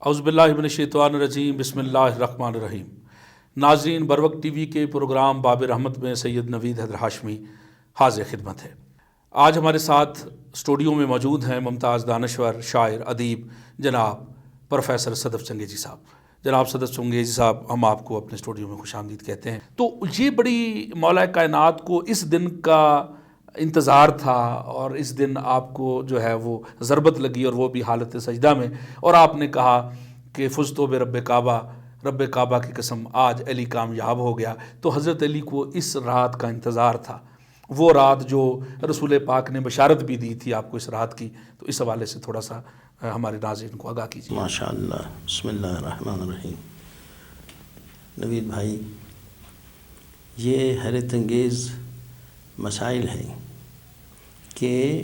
اعوذ باللہ من الشیطان الرجیم، بسم اللہ الرحمن الرحیم۔ ناظرین، بروقت ٹی وی کے پروگرام باب رحمت میں سید نوید حیدر ہاشمی حاضر خدمت ہے۔ آج ہمارے ساتھ اسٹوڈیو میں موجود ہیں ممتاز دانشور، شاعر، ادیب جناب پروفیسر صدف چنگیزی صاحب۔ جناب صدف چنگیزی صاحب، ہم آپ کو اپنے اسٹوڈیو میں خوش آمدید کہتے ہیں۔ تو یہ بڑی مولا کائنات کو اس دن کا انتظار تھا، اور اس دن آپ کو جو ہے وہ ضربت لگی، اور وہ بھی حالت سجدہ میں، اور آپ نے کہا کہ فزتو برب کعبہ، رب کعبہ کی قسم آج علی کامیاب ہو گیا۔ تو حضرت علی کو اس رات کا انتظار تھا، وہ رات جو رسول پاک نے بشارت بھی دی تھی آپ کو اس رات کی۔ تو اس حوالے سے تھوڑا سا ہمارے ناظرین کو آگاہ کیجیے۔ ماشاء اللہ، بسم اللہ الرحمن الرحیم۔ نوید بھائی، یہ حیرت انگیز مسائل ہیں کہ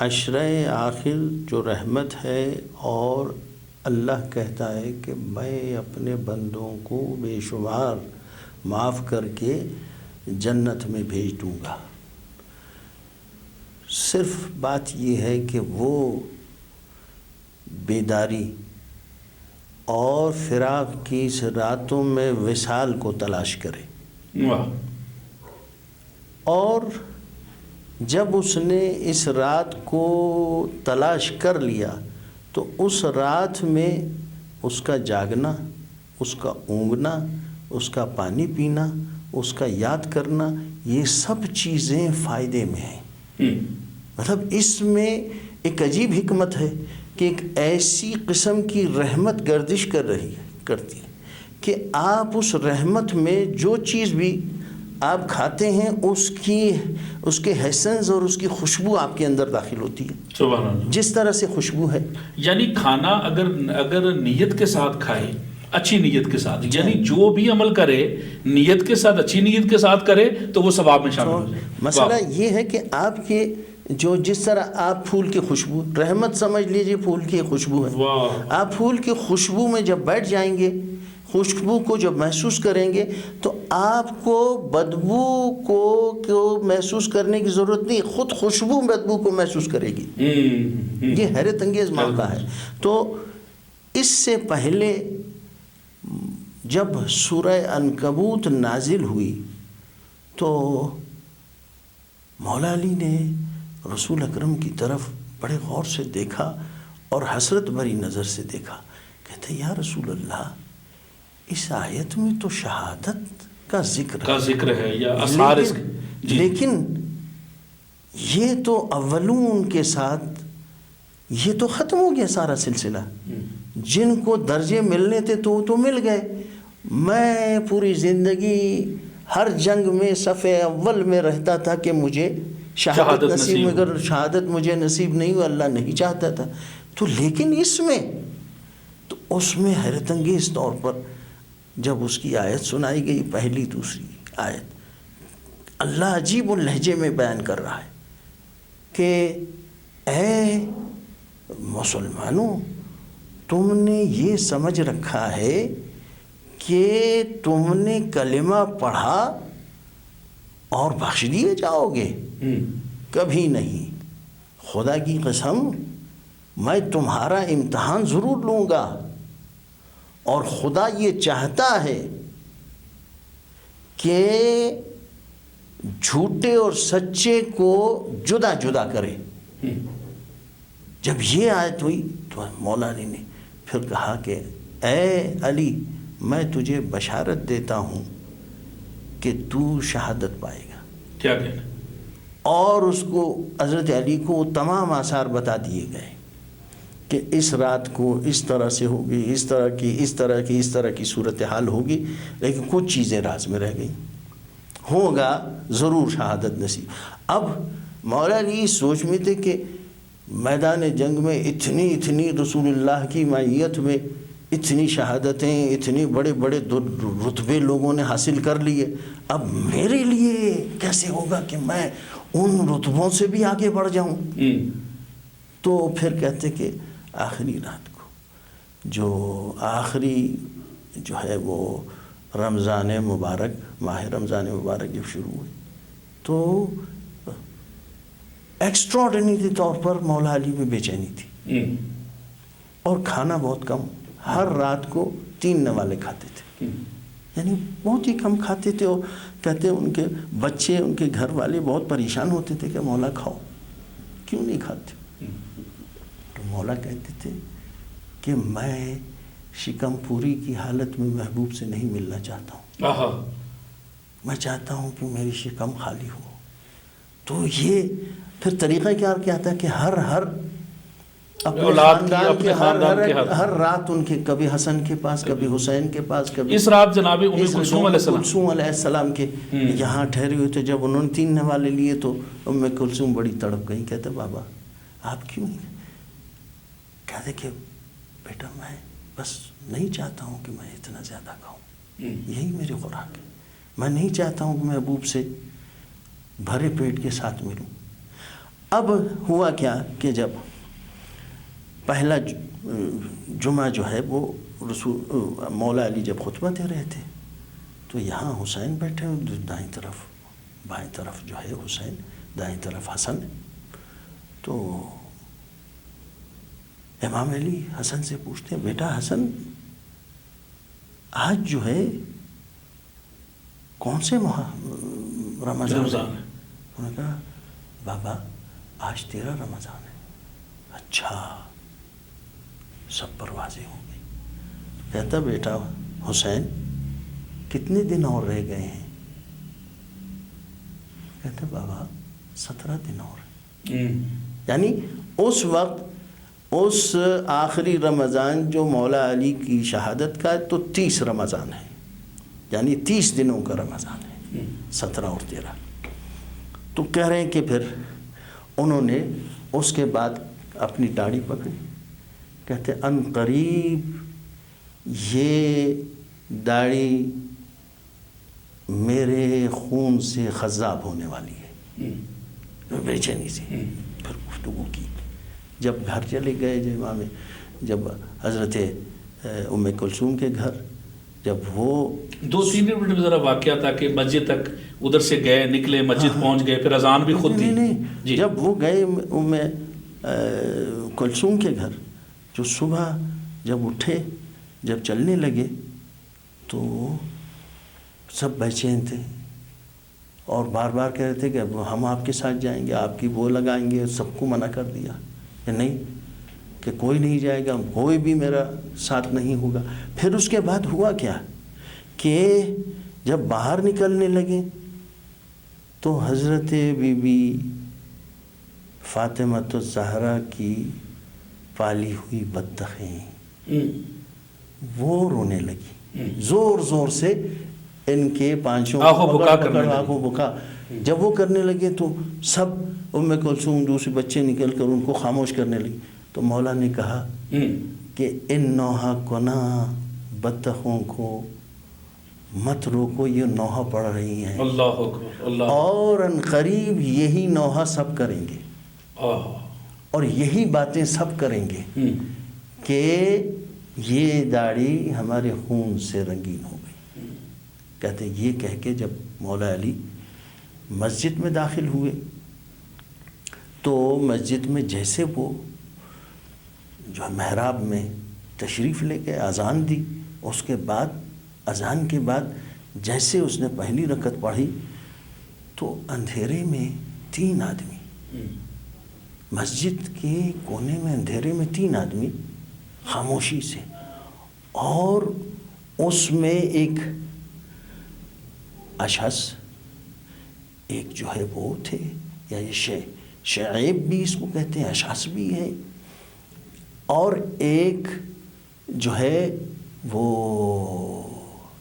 عشرہ آخر جو رحمت ہے، اور اللہ کہتا ہے کہ میں اپنے بندوں کو بے شمار معاف کر کے جنت میں بھیج دوں گا۔ صرف بات یہ ہے کہ وہ بیداری اور فراق کی اس راتوں میں وصال کو تلاش کرے، اور جب اس نے اس رات کو تلاش کر لیا تو اس رات میں اس کا جاگنا، اس کا اونگنا، اس کا پانی پینا، اس کا یاد کرنا، یہ سب چیزیں فائدے میں ہیں۔ مطلب اس میں ایک عجیب حکمت ہے کہ ایک ایسی قسم کی رحمت گردش کرتی ہے کہ آپ اس رحمت میں جو چیز بھی آپ کھاتے ہیں اس کے حسنز اور اس کی خوشبو آپ کے اندر داخل ہوتی ہے، سبحان اللہ۔ جس طرح سے خوشبو ہے۔ یعنی کھانا اگر نیت کے ساتھ کھائے، اچھی نیت کے ساتھ، یعنی جو بھی عمل کرے نیت کے ساتھ، اچھی نیت کے ساتھ کرے تو وہ ثواب میں شامل ہو جائے۔ مسئلہ یہ ہے کہ آپ کے جس طرح آپ پھول کی خوشبو، رحمت سمجھ لیجئے پھول کی خوشبو ہے، آپ پھول کی خوشبو میں جب بیٹھ جائیں گے، خوشبو کو جب محسوس کریں گے تو آپ کو بدبو کو محسوس کرنے کی ضرورت نہیں، خود خوشبو بدبو کو محسوس کرے گی۔ یہ حیرت انگیز معاملہ ہے۔ تو اس سے پہلے جب سورہ عنکبوت نازل ہوئی تو مولا علی نے رسول اکرم کی طرف بڑے غور سے دیکھا اور حسرت بھری نظر سے دیکھا۔ کہتے یا رسول اللہ، اس آیت میں تو شہادت کا ذکر ہے یا اثار اس لیکن یہ تو اولون کے ساتھ یہ تو ختم ہو گیا سارا سلسلہ۔ جن کو درجے ملنے تھے تو وہ تو مل گئے۔ میں پوری زندگی ہر جنگ میں صف اول میں رہتا تھا کہ مجھے شہادت نصیب، مگر شہادت مجھے نصیب نہیں ہوئی، اللہ نہیں چاہتا تھا۔ تو لیکن اس میں حیرت انگیز طور پر جب اس کی آیت سنائی گئی، پہلی دوسری آیت، اللہ عجیب لہجے میں بیان کر رہا ہے کہ اے مسلمانوں، تم نے یہ سمجھ رکھا ہے کہ تم نے کلمہ پڑھا اور بخش دیے جاؤ گے؟ کبھی نہیں۔ خدا کی قسم، میں تمہارا امتحان ضرور لوں گا، اور خدا یہ چاہتا ہے کہ جھوٹے اور سچے کو جدا جدا کرے۔ جب یہ آیت ہوئی تو مولا علی نے پھر کہا کہ اے علی، میں تجھے بشارت دیتا ہوں کہ تو شہادت پائے گا۔ کیا کہنا؟ اور اس کو حضرت علی کو تمام آثار بتا دیے گئے کہ اس رات کو اس طرح سے ہوگی، اس طرح کی صورتحال ہوگی، لیکن کچھ چیزیں راز میں رہ گئیں، ہوگا ضرور شہادت نصیب۔ اب مولا علی سوچ میں تھے کہ میدان جنگ میں اتنی رسول اللہ کی معیت میں اتنی شہادتیں، اتنے بڑے بڑے رتبے لوگوں نے حاصل کر لیے، اب میرے لیے کیسے ہوگا کہ میں ان رتبوں سے بھی آگے بڑھ جاؤں؟ تو پھر کہتے کہ آخری رات کو، جو آخری جو ہے وہ رمضان مبارک، ماہ رمضان مبارک جب شروع ہوئی تو ایکسٹراڈنری طور پر مولا علی میں بے چینی تھی۔ اور کھانا بہت کم، ہر رات کو 3 نوالے کھاتے تھے، یعنی بہت ہی کم کھاتے تھے. اور کہتے ان کے بچے، ان کے گھر والے بہت پریشان ہوتے تھے کہ مولا کھاؤ، کیوں نہیں کھاتے؟ تو مولا کہتے تھے کہ میں شکم پوری کی حالت میں محبوب سے نہیں ملنا چاہتا ہوں، میں چاہتا ہوں کہ میری شکم خالی ہو. تو یہ پھر طریقہ کیا تھا کہ ہر اپنے خاندان کے ہر رات ان کے، کبھی حسن کے پاس، کبھی حسین کے پاس، کبھی اس رات جناب ام کلثوم علیہ السلام کے یہاں ٹھہرے ہوئے تھے. جب انہوں نے 3 نوالے لیے تو ام کلثوم بڑی تڑپ گئی. کہتے بابا آپ کیوں نہیں؟ کہتے کہ بیٹا میں بس نہیں چاہتا ہوں کہ میں اتنا زیادہ کھاؤں، یہی میری خوراک ہے، میں نہیں چاہتا ہوں کہ میں محبوب سے بھرے پیٹ کے ساتھ ملوں. اب ہوا کیا کہ جب پہلا جمعہ جو ہے وہ مولا علی جب خطبہ دے رہے تھے تو یہاں حسین بیٹھے ہوئے، دائیں طرف بائیں طرف جو ہے حسین، دائیں طرف حسن. تو امام علی حسن سے پوچھتے ہیں بیٹا حسن آج جو ہے کون سے رمضان ہے؟ انہوں نے کہا بابا آج 13 رمضان ہے. اچھا، سب پر واضح ہو گئی. کہتا بیٹا حسین کتنے دن اور رہ گئے ہیں؟ کہتا بابا 17 دن اور. یعنی اس وقت اس آخری رمضان جو مولا علی کی شہادت کا تو 30 رمضان ہے، یعنی 30 دنوں کا رمضان ہے، 17 اور 13. تو کہہ رہے ہیں کہ پھر انہوں نے اس کے بعد اپنی داڑھی پکڑی. کہتے ان قریب یہ داڑھی میرے خون سے خضاب ہونے والی ہے. بے چینی سے پھر گفتگو کی. جب گھر چلے گئے جب حضرت ام کلثوم کے گھر، جب وہ 2-3 منٹ میں ذرا واقعہ تھا کہ مسجد تک ادھر سے گئے، نکلے، مسجد پہنچ گئے، پھر اذان بھی خود دی. نہیں جب وہ گئے ام کلثوم کے گھر، جو صبح جب اٹھے، جب چلنے لگے تو سب بے چین تھے اور بار بار کہہ رہے تھے کہ ہم آپ کے ساتھ جائیں گے، آپ کی وہ لگائیں گے. سب کو منع کر دیا کہ نہیں، کہ کوئی نہیں جائے گا، کوئی بھی میرا ساتھ نہیں ہوگا. پھر اس کے بعد ہوا کیا کہ جب باہر نکلنے لگے تو حضرت بی بی فاطمہ الزہرا کی پالی ہوئی بطخیں وہ رونے لگی زور زور سے، ان کے پانچوں آنکھوں بکا. جب وہ کرنے لگے تو سب ام کلثوم دوسرے بچے نکل کر ان کو خاموش کرنے لگے. تو مولا نے کہا کہ ان نوحہ کنا بطخوں کو مت روکو، یہ نوحہ پڑھ رہی ہیں، اللہ اکبر، اللہ، اور ان قریب یہی نوحہ سب کریں گے اور یہی باتیں سب کریں گے کہ یہ داڑھی ہمارے خون سے رنگین ہو گئی. کہتے ہیں یہ کہہ کے جب مولا علی مسجد میں داخل ہوئے تو مسجد میں جیسے وہ جو محراب میں تشریف لے کے اذان دی، اس کے بعد اذان کے بعد جیسے اس نے پہلی رکعت پڑھی تو اندھیرے میں 3 آدمی، مسجد کے کونے میں اندھیرے میں 3 آدمی خاموشی سے، اور اس میں ایک اشعث، ایک جو ہے وہ تھے، یا یہ شعیب بھی اس کو کہتے ہیں، اشعث بھی ہے، اور ایک جو ہے وہ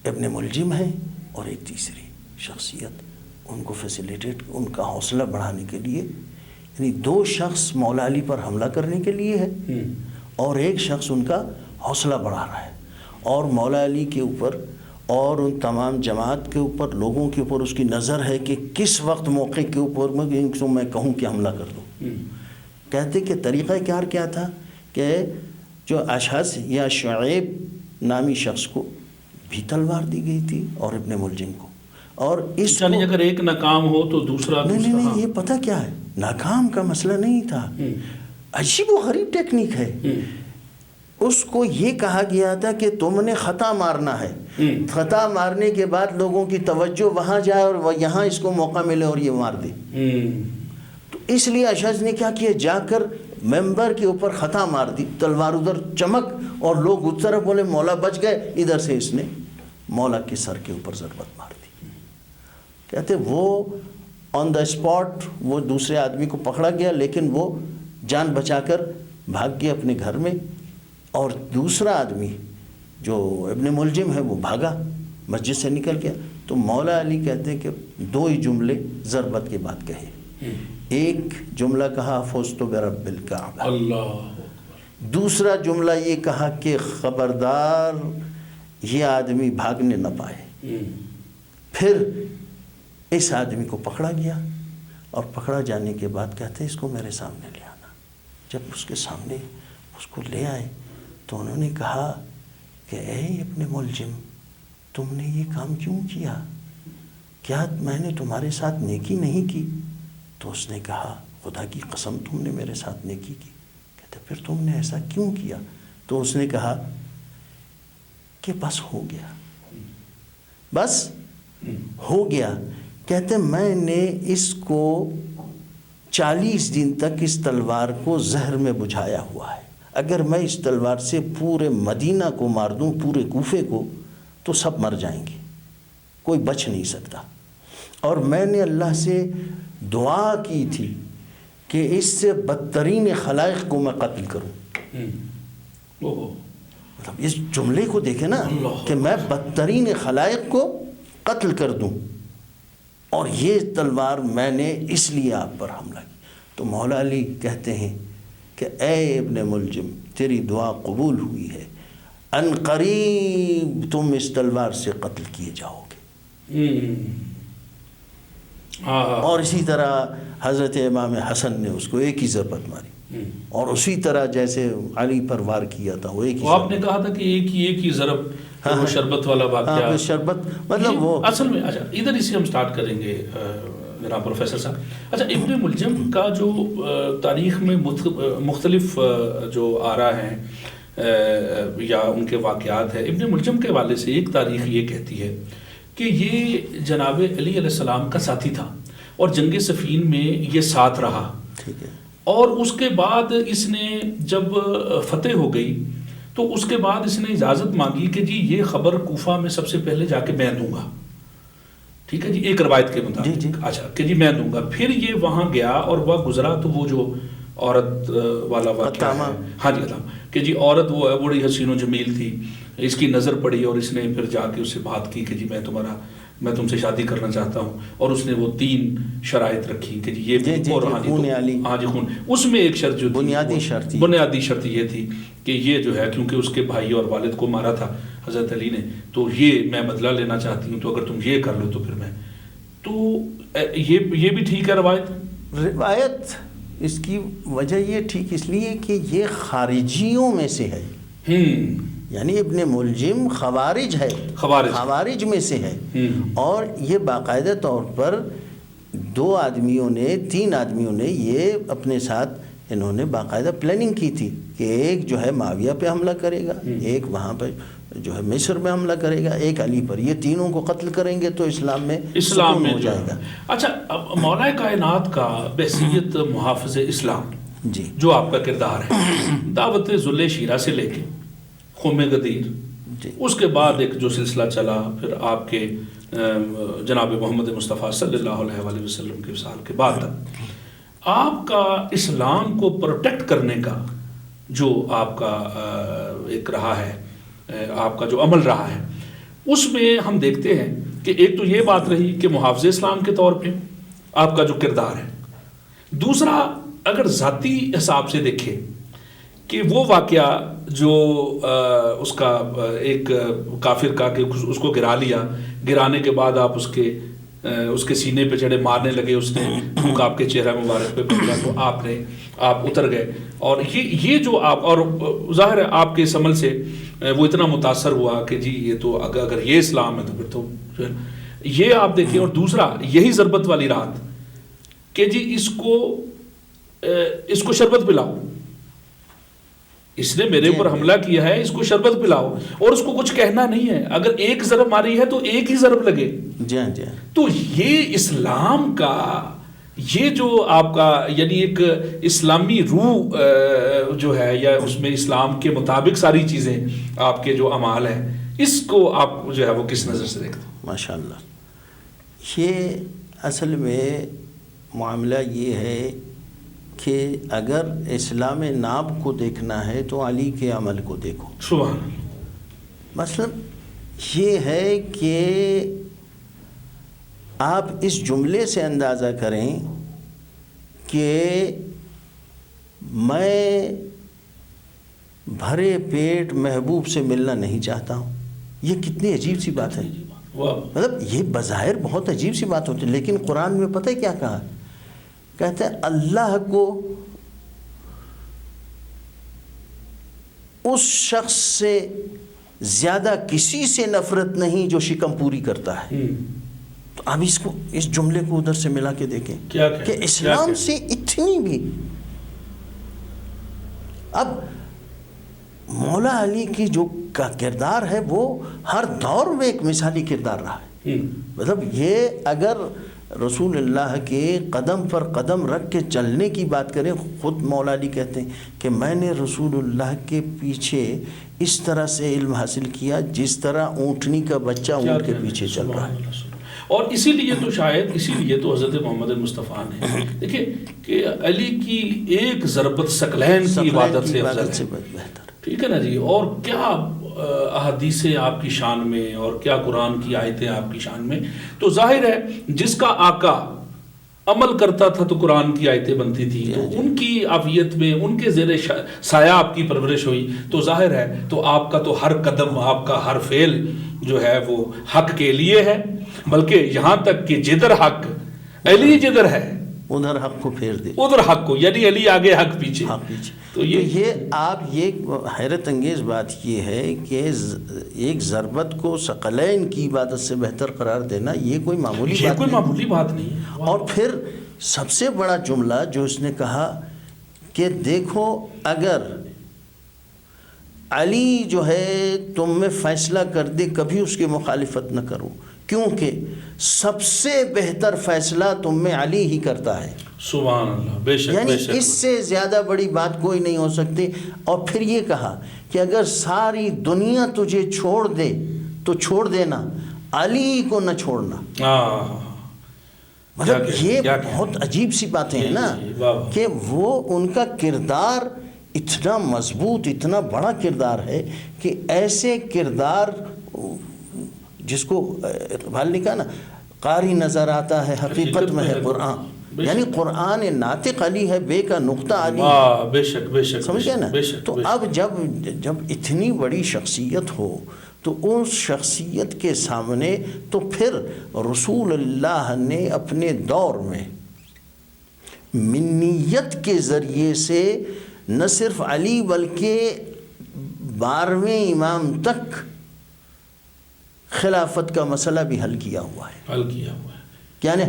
ابن ملجم ہے، اور ایک تیسری شخصیت ان کو فیسیلیٹیٹ، ان کا حوصلہ بڑھانے کے لیے، یعنی 2 شخص مولا علی پر حملہ کرنے کے لیے ہے اور ایک شخص ان کا حوصلہ بڑھا رہا ہے. اور مولا علی کے اوپر اور ان تمام جماعت کے اوپر، لوگوں کے اوپر اس کی نظر ہے کہ کس وقت موقع کے اوپر میں کہوں کہ حملہ کر دوں. کہتے کہ طریقہ کار کیا تھا کہ جو اشعث یا شعیب نامی شخص کو بھی تلوار دی گئی تھی اور ابن ملجم کو، اور اس یعنی اگر ایک ناکام ہو تو دوسرا نہیں، یہ پتہ کیا ہے، ناکام کا مسئلہ نہیں تھا، عجیب و غریب ٹیکنیک ہے. اس کو یہ کہا گیا تھا کہ تم نے خطا مارنا ہے، خطا مارنے کے بعد لوگوں کی توجہ وہاں جائے اور وہ یہاں اس کو موقع ملے اور یہ مار دے. تو اس لیے اشعث نے کیا کیا، جا کر ممبر کے اوپر خطا مار دی، تلوار ادھر چمک اور لوگ اس طرف بولے مولا بچ گئے، ادھر سے اس نے مولا کے سر کے اوپر ضربت مار دی. کہتے وہ آن دا اسپاٹ وہ دوسرے آدمی کو پکڑا گیا، لیکن وہ جان بچا کر بھاگ گیا اپنے گھر میں، اور دوسرا آدمی جو ابن ملجم ہے وہ بھاگا، مسجد سے نکل گیا. تو مولا علی کہتے ہیں کہ 2 ہی جملے ضربت کے بعد کہے. ایک جملہ کہا فزت برب الکعبہ، اللہ. دوسرا جملہ یہ کہا کہ خبردار یہ آدمی بھاگنے نہ پائے. پھر اس آدمی کو پکڑا گیا، اور پکڑا جانے کے بعد کہتے ہیں اس کو میرے سامنے لے آنا. جب اس کے سامنے اس کو لے آئے تو انہوں نے کہا کہ اے ابن ملجم، تم نے یہ کام کیوں کیا؟ کیا میں نے تمہارے ساتھ نیکی نہیں کی؟ تو اس نے کہا خدا کی قسم تم نے میرے ساتھ نیکی کی. کہتے پھر تم نے ایسا کیوں کیا؟ تو اس نے کہا کہ بس ہو گیا، بس ہو گیا. کہتے میں نے اس کو 40 دن تک اس تلوار کو زہر میں بجھایا ہوا ہے. اگر میں اس تلوار سے پورے مدینہ کو مار دوں، پورے کوفے کو، تو سب مر جائیں گے، کوئی بچ نہیں سکتا. اور میں نے اللہ سے دعا کی تھی کہ اس سے بدترین خلائق کو میں قتل کروں. مطلب اس جملے کو دیکھیں نا کہ میں بدترین خلائق کو قتل کر دوں، اور یہ تلوار میں نے اس لیے آپ پر حملہ کی. تو مولا علی کہتے ہیں کہ اے ابن ملجم تیری دعا قبول ہوئی ہے، ان قریب تم اس تلوار سے قتل کیے جاؤ گے. اور اسی طرح حضرت امام حسن نے اس کو ایک ہی ضربت ماری، اور اسی طرح جیسے علی پر وار کیا تھا وہ ایک ہی. آپ نے کہا تھا کہ ایک ہی ضرب، وہ شربت والا واقعہ. شربت مطلب وہ اصل میں اچھا ادھر اسی ہم سٹارٹ کریں گے جناب پروفیسر صاحب. اچھا ابن ملجم کا جو تاریخ میں مختلف جو آرا ہیں یا ان کے واقعات ہیں، ابن ملجم کے حوالے سے ایک تاریخ یہ کہتی ہے کہ یہ جناب علی علیہ السلام کا ساتھی تھا، اور جنگ صفین میں یہ ساتھ رہا. ٹھیک ہے. اور اس کے بعد اس نے جب فتح ہو گئی تو اس کے بعد اس نے اجازت مانگی کہ جی یہ خبر کوفہ میں سب سے پہلے جا کے میں دوں گا. ٹھیک ہے جی، ایک روایت کے مطابق. اچھا کہ جی میں دوں گا. پھر یہ وہاں گیا اور وہ گزرا تو وہ جو عورت والا واقعہ ہے، ہاں جی کہ جی عورت وہ بڑی حسین و جمیل تھی، اس کی نظر پڑی اور اس نے پھر جا کے اس سے بات کی کہ جی میں تم سے شادی کرنا چاہتا ہوں. اور اس نے وہ 3 شرائط رکھی کہ جی یہ اور ہاں جی خون. اس میں ایک شرط جو بنیادی شرط یہ تھی کہ یہ جو ہے کیونکہ اس کے بھائی اور والد کو مارا تھا حضرت علی نے، تو یہ میں بدلہ لینا چاہتی ہوں، تو اگر تم یہ کر لو تو پھر میں. تو یہ بھی ٹھیک ہے روایت. اس کی وجہ یہ ٹھیک اس لیے کہ یہ خارجیوں میں سے ہے. یعنی ابن ملجم خوارج ہے، خوارج میں سے ہے. اور یہ باقاعدہ طور پر 3 آدمیوں نے یہ اپنے ساتھ انہوں نے باقاعدہ پلاننگ کی تھی کہ ایک جو ہے معاویہ پہ حملہ کرے گا، ایک وہاں پہ جو ہے مصر میں حملہ کرے گا، ایک علی پر. یہ تینوں کو قتل کریں گے تو اسلام میں ہو جائے گا. اچھا مولا کائنات کا بحیثیت محافظ اسلام جی جو آپ کا کردار ہے، دعوت ذل شیرہ سے لے کے خم غدیر جی، اس کے بعد ایک جو سلسلہ چلا، پھر آپ کے جناب محمد مصطفیٰ صلی اللہ علیہ وآلہ وسلم کے وصال کے بعد تک آپ کا اسلام کو پروٹیکٹ کرنے کا جو آپ کا ایک رہا ہے، آپ کا جو عمل رہا ہے، اس میں ہم دیکھتے ہیں کہ ایک تو یہ بات رہی کہ محافظ اسلام کے طور پہ آپ کا جو کردار ہے. دوسرا اگر ذاتی حساب سے دیکھیں کہ وہ واقعہ جو اس کا ایک کافر کا کہ اس کو گرا لیا، گرانے کے بعد آپ اس کے سینے پہ چڑھے، مارنے لگے، اس نے تھوک آپ کے چہرہ مبارک پہ پڑا تو آپ اتر گئے. اور یہ جو آپ، اور ظاہر ہے آپ کے اس عمل سے وہ اتنا متاثر ہوا کہ جی یہ تو اگر یہ اسلام ہے تو پھر تو یہ آپ دیکھیں. اور دوسرا یہی ضربت والی رات کہ جی اس کو شربت پلاؤ، اس نے میرے اوپر حملہ کیا ہے، اس کو شربت پلاؤ، اور اس کو کچھ کہنا نہیں ہے، اگر ایک ضرب ماری ہے تو ایک ہی ضرب لگے. جی ہاں جی ہاں. تو یہ اسلام کا یہ جو آپ کا یعنی ایک اسلامی روح جو ہے، یا اس میں اسلام کے مطابق ساری چیزیں آپ کے جو اعمال ہیں، اس کو آپ جو ہے وہ کس نظر سے دیکھتے ہیں؟ ماشاء اللہ. یہ اصل میں معاملہ یہ ہے کہ اگر اسلام ناب کو دیکھنا ہے تو علی کے عمل کو دیکھو. سبحان اللہ. مثلا یہ ہے کہ آپ اس جملے سے اندازہ کریں کہ میں بھرے پیٹ محبوب سے ملنا نہیں چاہتا ہوں. یہ کتنی عجیب سی بات ہے. مطلب یہ بظاہر بہت عجیب سی بات ہوتی ہے، لیکن قرآن میں پتہ ہے کیا کہا؟ کہتے ہیں اللہ کو اس شخص سے زیادہ کسی سے نفرت نہیں جو شکم پوری کرتا ہے. تو اب اس جملے کو ادھر سے ملا کے دیکھیں کہ اسلام سے اتنی بھی. اب مولا علی کی جو کا کردار ہے وہ ہر دور میں ایک مثالی کردار رہا ہے. مطلب یہ اگر رسول اللہ کے قدم پر قدم رکھ کے چلنے کی بات کریں، خود مولا علی کہتے ہیں کہ میں نے رسول اللہ کے پیچھے اس طرح سے علم حاصل کیا جس طرح اونٹنی کا بچہ اونٹ کے پیچھے چل رہا ہے. اور اسی لیے تو حضرت محمد مصطفیٰ نے دیکھیں کہ علی کی ایک ضربت ثقلین کی عبادت سے بہتر. ٹھیک ہے نا جی. اور کیا احادیثیں آپ کی شان میں، اور کیا قرآن کی آیتیں آپ کی شان میں. تو ظاہر ہے جس کا آقا عمل کرتا تھا تو قرآن کی آیتیں بنتی تھی، تو ان کی عافیت میں ان کے زیر سایہ آپ کی پرورش ہوئی. تو ظاہر ہے تو آپ کا تو ہر قدم، آپ کا ہر فعل جو ہے وہ حق کے لیے ہے. بلکہ یہاں تک کہ جدھر حق علی جدھر ہے ادھر حق کو پھیر دے، ادھر حق کو، یعنی علی آگے حق پیچھے. تو یہ آپ یہ حیرت انگیز بات یہ ہے کہ ایک ضربت کو ثقلین کی عبادت سے بہتر قرار دینا یہ کوئی معمولی بات نہیں ہے. اور پھر سب سے بڑا جملہ جو اس نے کہا کہ دیکھو اگر علی جو ہے تم میں فیصلہ کر دے کبھی اس کی مخالفت نہ کرو، کیونکہ سب سے بہتر فیصلہ تم میں علی ہی کرتا ہے. سبحان اللہ. بے شک. یعنی اس سے زیادہ بڑی بات کوئی نہیں ہو سکتی. اور پھر یہ کہا کہ اگر ساری دنیا تجھے چھوڑ دے تو چھوڑ دینا، علی کو نہ چھوڑنا. مطلب یہ بہت عجیب سی باتیں ہیں نا کہ وہ ان کا کردار اتنا مضبوط، اتنا بڑا کردار ہے کہ ایسے کردار جس کو اقبال نے کہا نا قاری نظر آتا ہے حقیقت میں ہے قرآن. یعنی قرآن ناطق علی ہے، بے کا نقطہ علی ہے. بے شک بے شک. سمجھ گئے نا. تو اب جب اتنی بڑی شخصیت ہو تو اس شخصیت کے سامنے تو پھر رسول اللہ نے اپنے دور میں منیت کے ذریعے سے نہ صرف علی بلکہ 12ویں امام تک خلافت کا مسئلہ بھی حل کیا ہوا ہے. یعنی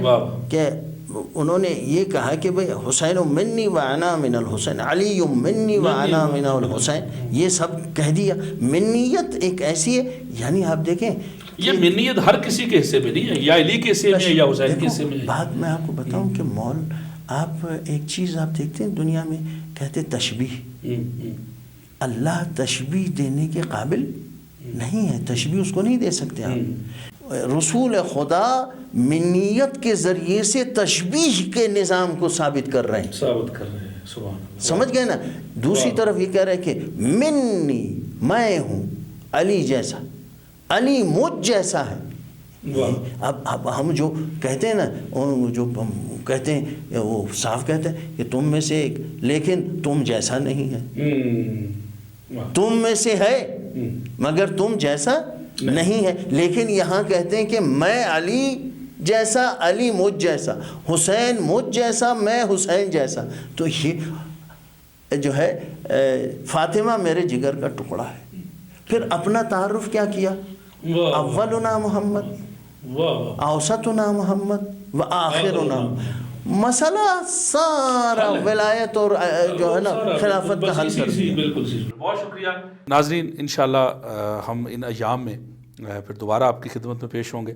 کہ انہوں نے یہ کہا کہ بھئی حسین منی و انا من الحسین، علی منی و انا من الحسین، یہ سب کہہ دیا. منیت ایک ایسی ہے، یعنی آپ دیکھیں یہ منیت ہر کسی کے حصے میں نہیں ہے، یا علی کے حصے میں یا حسین کے حصے میں. بات میں آپ کو بتاؤں کہ مول آپ ایک چیز آپ دیکھتے ہیں دنیا میں کہتے تشبیہ. اللہ تشبیہ دینے کے قابل نہیں ہے، تشبیہ اس کو نہیں دے سکتے آپ. رسول خدا منیت کے ذریعے سے تشبیہ کے نظام کو ثابت کر رہے ہیں. سبحان اللہ. سمجھ گئے نا. دوسری طرف یہ کہہ رہے ہیں کہ منی، میں ہوں علی جیسا، علی مجھ جیسا ہے. اب ہم جو کہتے ہیں نا، جو کہتے ہیں وہ صاف کہتے ہیں کہ تم میں سے ایک، لیکن تم جیسا نہیں ہے. تم میں سے ہے مگر تم جیسا نہیں ہے. لیکن یہاں کہتے ہیں کہ میں علی جیسا، علی مجھ جیسا، حسین مجھ جیسا، میں حسین جیسا. تو یہ جو ہے فاطمہ میرے جگر کا ٹکڑا ہے. پھر اپنا تعارف کیا کیا؟ اولنا محمد، اوسطنا محمد و آخرنا. مسئلہ سارا ولایت اور جو ہے نا خلافت کا حل کر دیا. بالکل. بہت شکریہ ناظرین. انشاءاللہ ہم ان ایام میں پھر دوبارہ آپ کی خدمت میں پیش ہوں گے،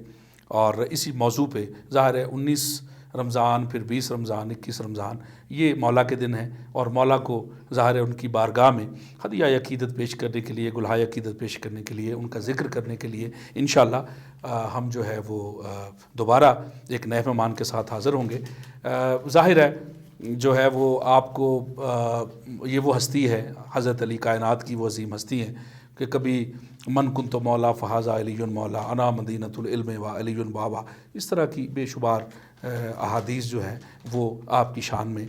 اور اسی موضوع پہ ظاہر ہے 19 رمضان، پھر 20 رمضان، 21 رمضان یہ مولا کے دن ہیں، اور مولا کو ظاہر ہے ان کی بارگاہ میں ہدیہ عقیدت پیش کرنے کے لیے، گلہائے عقیدت پیش کرنے کے لیے، ان کا ذکر کرنے کے لیے انشاءاللہ ہم جو ہے وہ دوبارہ ایک نئے مہمان کے ساتھ حاضر ہوں گے. ظاہر ہے جو ہے وہ آپ کو یہ وہ ہستی ہے، حضرت علی کائنات کی وہ عظیم ہستی ہیں کہ کبھی من کنت مولا فہذا علی مولا انا مدینۃ العلم و علی بابا، اس طرح کی بے شمار احادیث جو ہیں وہ آپ کی شان میں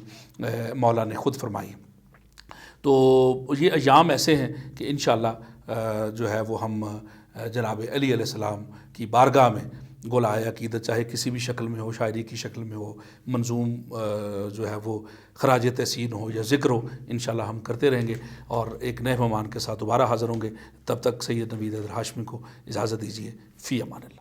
مولا نے خود فرمائی. تو یہ ایام ایسے ہیں کہ انشاءاللہ جو ہے وہ ہم جناب علی علیہ السلام کی بارگاہ میں گلہائے عقیدت چاہے کسی بھی شکل میں ہو، شاعری کی شکل میں ہو، منظوم جو ہے وہ خراج تحسین ہو یا ذکر ہو، انشاءاللہ ہم کرتے رہیں گے، اور ایک نئے مہمان کے ساتھ دوبارہ حاضر ہوں گے. تب تک سید نوید حیدر ہاشمی کو اجازت دیجیے. فی امان اللہ.